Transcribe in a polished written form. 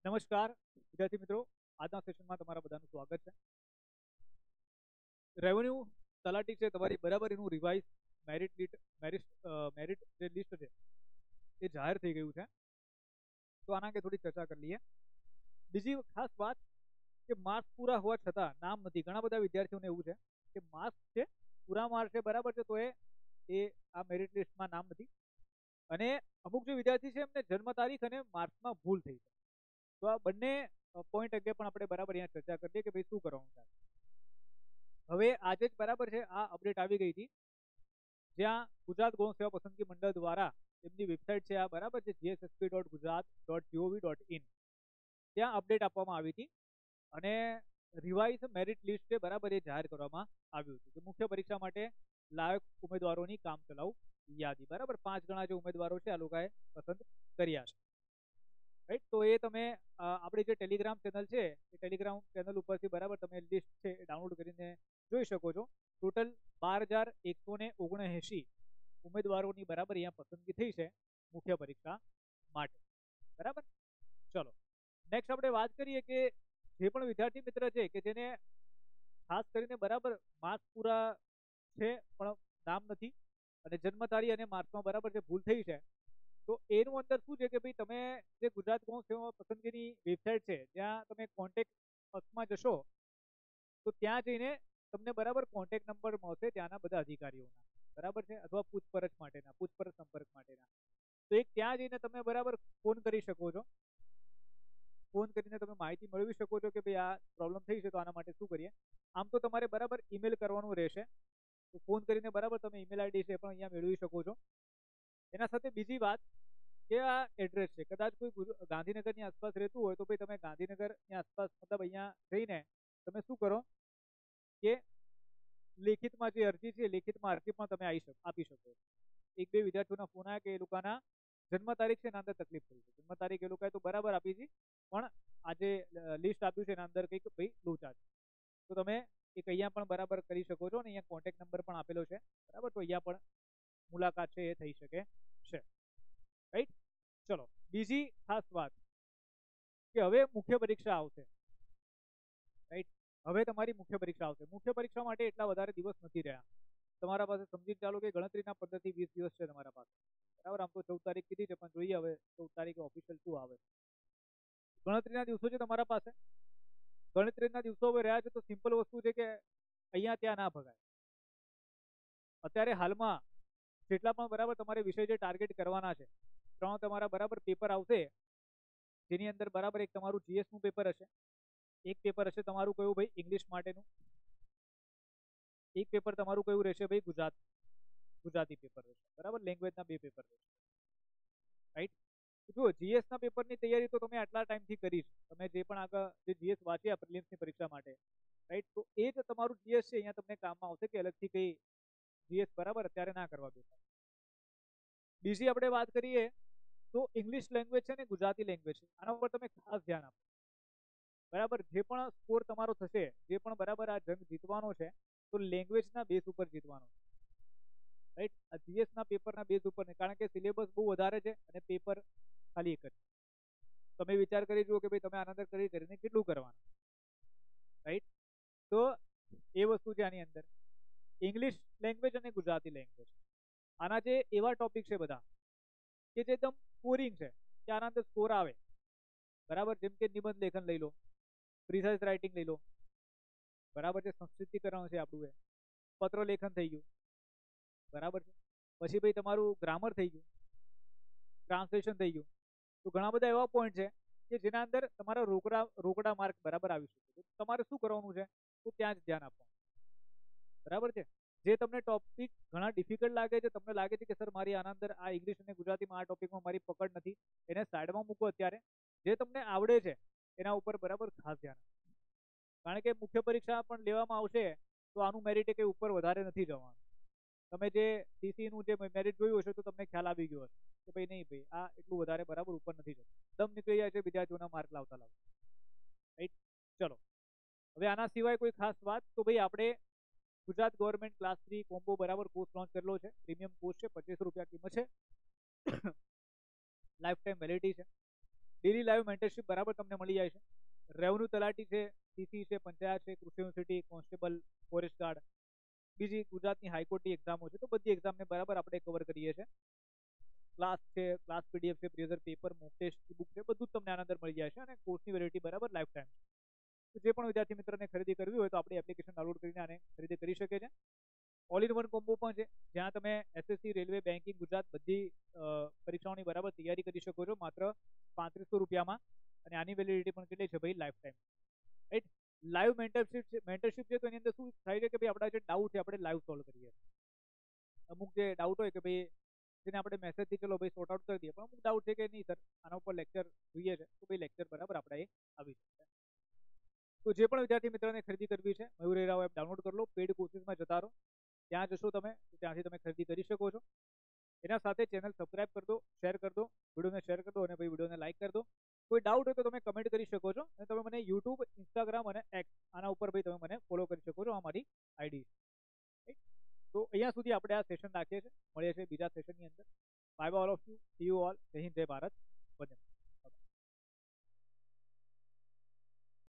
નમસ્કાર વિદ્યાર્થી મિત્રો, આજના સેશનમાં તમારા બધાનું સ્વાગત છે. રેવન્યુ તલાટી છે તમારી બરાબર એનું રિવાઇઝ મેરિટ જે લિસ્ટ છે એ જાહેર થઈ ગયું છે. તો આના કે થોડી ચર્ચા કરી લઈએ. બીજી ખાસ વાત કે માર્ક્સ પૂરા હોવા છતાં નામ નથી. ઘણા બધા વિદ્યાર્થીઓને એવું છે કે માર્ક્સ છે, પૂરા માર્ક્સ છે બરાબર છે, તો એ આ મેરિટ લિસ્ટમાં નામ નથી. અને અમુક જે વિદ્યાર્થી છે એમને જન્મ તારીખ અને માર્ક્સમાં ભૂલ થઈ છે. તો આ બંને પોઈન્ટ અંગે પણ આપણે બરાબર અહીંયા ચર્ચા કરીએ કે ભાઈ શું કરવાનું છે. હવે આજે જ બરાબર છે આ અપડેટ આવી ગઈ હતી, જ્યાં ગુજરાત ગૌણ સેવા પસંદગી મંડળ દ્વારા એમની વેબસાઇટ છે આ બરાબર છે gsfp.gujarat.gov.in, ત્યાં અપડેટ આપવામાં આવી હતી અને રિવાઇઝ મેરિટ લિસ્ટ છે બરાબર એ જાહેર કરવામાં આવ્યું હતું કે મુખ્ય પરીક્ષા માટે લાયક ઉમેદવારોની કામચલાઉ યાદી બરાબર 5 ગણા જે ઉમેદવારો છે આ લોકોએ પસંદ કર્યા છે. રાઈટ, તો એ તમે આપણી જે ટેલિગ્રામ ચેનલ છે એ ટેલિગ્રામ ચેનલ ઉપરથી બરાબર તમે લિસ્ટ છે એ ડાઉનલોડ કરીને જોઈ શકો છો. ટોટલ 12,179 ઉમેદવારોની બરાબર અહીંયા પસંદગી થઈ છે મુખ્ય પરીક્ષા માટે. બરાબર, ચલો નેક્સ્ટ આપણે વાત કરીએ કે જે પણ વિદ્યાર્થી મિત્ર છે કે જેને ખાસ કરીને બરાબર માર્ક્સ પૂરા છે પણ નામ નથી અને જન્મ તારીખ અને માર્ક્સમાં બરાબર જે ભૂલ થઈ છે, તો એનું અંદર શું છે કે ભાઈ તમે જે ગુજરાત ગૌણ સેવા પસંદગીની વેબસાઇટ છે જ્યાં તમે કોન્ટેક્ટ પક્ષમાં જશો તો ત્યાં જઈને તમને બરાબર કોન્ટેક્ટ નંબર મળશે ત્યાંના બધા અધિકારીઓના બરાબર છે, અથવા પૂછપરછ સંપર્ક માટેના. તો એક ત્યાં જઈને તમે બરાબર ફોન કરી શકો છો. ફોન કરીને તમે માહિતી મેળવી શકો છો કે ભાઈ આ પ્રોબ્લેમ થઈ છે તો આના માટે શું કરીએ. આમ તો તમારે બરાબર ઈમેલ કરવાનું રહેશે, તો ફોન કરીને બરાબર તમે ઈમેલ આઈડી છે પણ અહીંયા મેળવી શકો છો. એના સાથે બીજી વાત કે આ એડ્રેસ છે, કદાચ કોઈ ગાંધીનગરની આસપાસ રહેતું હોય તો ભાઈ તમે ગાંધીનગરની આસપાસ મતલબ અહીંયા જઈને તમે શું કરો કે લેખિતમાં જે અરજી છે લેખિતમાં અરજી પણ તમે આપી શકો. એક બે વિદ્યાર્થીઓના ફોન આવ્યા કે એ લોકોના જન્મ તારીખ છે એના અંદર તકલીફ થઈ છે. જન્મ તારીખ એ લોકોએ તો બરાબર આપી છે પણ આ જે લિસ્ટ આપ્યું છે એના અંદર કંઈક ભાઈ લોચા છે. તો તમે એક અહીંયા પણ બરાબર કરી શકો છો અને અહીંયા કોન્ટેક્ટ નંબર પણ આપેલો છે બરાબર, તો અહીંયા પણ મુલાકાત છે એ થઈ શકે છે. રાઈટ, ચલો બીજી ખાસ વાત કે હવે મુખ્ય પરીક્ષા આવશે. રાઈટ, હવે તમારી મુખ્ય પરીક્ષા આવશે. મુખ્ય પરીક્ષા માટે એટલા વધારે દિવસ નથી રહ્યા તમારા પાસે. સમજી ચાલો કે ગણતરીના 15 થી 20 દિવસ છે તમારા પાસે બરાબર. આમ તો 14 તારીખ કીધી છે પણ જોઈએ હવે 14 તારીખે ઓફિશિયલ શું આવે. ગણતરીના દિવસો છે તમારા પાસે. ગણતરીના દિવસો હવે રહ્યા છે તો સિમ્પલ વસ્તુ છે કે અહીંયા ત્યાં ના ભગાય. અત્યારે હાલમાં જેટલા પણ બરાબર તમારે વિષય જે ટાર્ગેટ કરવાના છે, 3 તમારા બરાબર પેપર આવશે, જેની અંદર બરાબર એક તમારું જીએસ નું પેપર હશે, એક પેપર હશે તમારું કયું ભાઈ ઇંગ્લિશ માટેનું, એક પેપર તમારું કયું રહેશે ભાઈ ગુજરાતી પેપર રહેશે બરાબર. લેંગ્વેજના 2 પેપર રહેશે. રાઈટ, જો જીએસ ના પેપરની તૈયારી તો તમે આટલા ટાઈમથી કરી છે, તમે જે પણ આગળ જે જીએસ વાંચ્યા પ્રિલિમ્સની પરીક્ષા માટે, રાઈટ, તો એ જ તમારું જીએસ છે અહીંયા તમને કામમાં આવશે કે અલગથી કઈ જીએસ બરાબર અત્યારે ના કરવા બેઠા. બીજી આપણે વાત કરીએ તો ઇંગ્લિશ લેંગ્વેજ છે ને ગુજરાતી લેંગ્વેજ છે, આના ઉપર તમે ખાસ ધ્યાન આપો બરાબર. જે પણ સ્કોર તમારો થશે, જે પણ બરાબર આ જંગ જીતવાનો છે તો લેંગ્વેજના બેઝ ઉપર જીતવાનો છે. રાઈટ, આ જીએસ ના પેપરના બેઝ ઉપર નહીં, કારણ કે સિલેબસ બહુ વધારે છે અને પેપર ખાલી એક જ. તમે વિચાર કરી જુઓ કે ભાઈ તમે આના અંદર કરીને કેટલું કરવાનું. રાઈટ, તો એ વસ્તુ છે આની અંદર. ઇંગ્લિશ લેંગ્વેજ અને ગુજરાતી લેંગ્વેજ, આના જે એવા ટોપિક છે બધા કે જે એકદમ સ્કોરિંગ છે કે આના અંદર સ્કોર આવે બરાબર. જેમ કે નિબંધ લેખન લઈ લો, પ્રિસાઇઝ રાઇટિંગ લઈ લો બરાબર છે, સંસ્કૃતિકરણ છે આપણું, પત્ર લેખન થઈ ગયું બરાબર છે, પછી ભાઈ તમારું ગ્રામર થઈ ગયું, ટ્રાન્સલેશન થઈ ગયું. તો ઘણા બધા એવા પોઈન્ટ છે કે જેના અંદર તમારા રોકડા માર્ક બરાબર આવી શકે. તમારે શું કરવાનું છે તો ત્યાં જ ધ્યાન આપવાનું બરાબર છે. જે તમને ટોપિક ઘણા ડિફિકલ્ટ લાગે છે, તમને લાગે છે કે સર મારી આના અંદર આ ઇંગ્લિશ અને ગુજરાતીમાં આ ટોપિકમાં મારી પકડ નથી, એને સાઈડમાં મૂકો. અત્યારે જે તમને આવડે છે એના ઉપર બરાબર ખાસ ધ્યાન આપો, કારણ કે મુખ્ય પરીક્ષા પણ લેવામાં આવશે તો આનું મેરિટ કંઈ ઉપર વધારે નથી જવાનું. તમે જે સીસી નું જે મેરિટ જોયું હશે તો તમને ખ્યાલ આવી ગયો હશે કે ભાઈ નહીં ભાઈ આ એટલું વધારે બરાબર ઉપર નથી જતું, દમ નીકળી જાય છે વિદ્યાર્થીઓના માર્ક લાવતા. રાઈટ, ચલો હવે આના સિવાય કોઈ ખાસ વાત તો ભાઈ આપણે ગુજરાત ગવર્મેન્ટ ક્લાસ 3 કોમ્બો બરાબર કોર્સ લોન્ચ કરેલો છે. પ્રીમિયમ કોર્સ છે, 25 રૂપિયા કિંમત છે, લાઈફ ટાઈમ વેલિડિટી છે. ડેલી લાઈવ મેન્ટરશીપ બરાબર તમને મળી જાય છે. રેવન્યુ તલાટી છે, સીસી છે, પંચાયત છે, કૃષિ યુનિવર્સિટી, કોન્સ્ટેબલ, ફોરેસ્ટ ગાર્ડ, બીજી ગુજરાતની હાઈકોર્ટની એક્ઝામો છે, તો બધી એક્ઝામને બરાબર આપણે કવર કરીએ છીએ. ક્લાસ છે, ક્લાસ પીડીએફ છે, પ્રિઝર પેપર, મોક ટેસ્ટ બુક છે, બધું જ તમને આના અંદર મળી જાય છે. અને કોર્સની વેલિડિટી બરાબર લાઈફ ટાઈમ છે. તો જે પણ વિદ્યાર્થી મિત્રને ખરીદી કરવી હોય તો આપણી એપ્લિકેશન ડાઉનલોડ કરીને આને ખરીદી કરી શકે છે. ઓલ ઇન વન કોમ્બો પણ છે, જ્યાં તમે એસએસસી, રેલવે, બેન્કિંગ, ગુજરાત બધી પરીક્ષાઓની બરાબર તૈયારી કરી શકો છો માત્ર 3500 રૂપિયામાં. અને આની વેલિડિટી પણ કેટલી છે ભાઈ? Life time. Right. Live mentorship છે, તો એની અંદર શું થાય છે કે ભાઈ આપણા જે ડાઉટ છે આપણે લાઈવ સોલ્વ કરીએ. અમુક જે ડાઉટ હોય કે ભાઈ જેને આપણે મેસેજથી ચલો ભાઈ સોર્ટ આઉટ કરી દઈએ, પણ અમુક ડાઉટ છે કે નહીં સર આના ઉપર લેક્ચર જોઈએ છે, તો ભાઈ લેક્ચર બરાબર આપણે આવી શકશે. તો જે પણ વિદ્યાર્થી મિત્રને ખરીદી કરવી છે, મયુર એરાઓ એપ ડાઉનલોડ કરી લો. પેડ કોર્સીસમાં જતા રહો, ત્યાં જશો તમે તો ત્યાંથી તમે ખરીદી કરી શકો છો. એના સાથે ચેનલ સબસ્ક્રાઇબ કરી દો, શેર કરી દો, વિડીયોને શેર કરી દો અને ભાઈ વિડીયોને લાઈક કરી દો. કોઈ ડાઉટ હોય તો તમે કમેન્ટ કરી શકો છો. અને તમે મને યુટ્યુબ, ઇન્સ્ટાગ્રામ અને એક્સ આના ઉપર ભાઈ તમે મને ફોલો કરી શકો છો. આ મારી આઈડી છે. તો અહીંયા સુધી આપણે આ સેશન રાખીએ છીએ. મળીએ છીએ બીજા સેશનની અંદર. Bye bye all of you. C you all. જય હિન્દ, જય ભારત. વંદે માતરમ.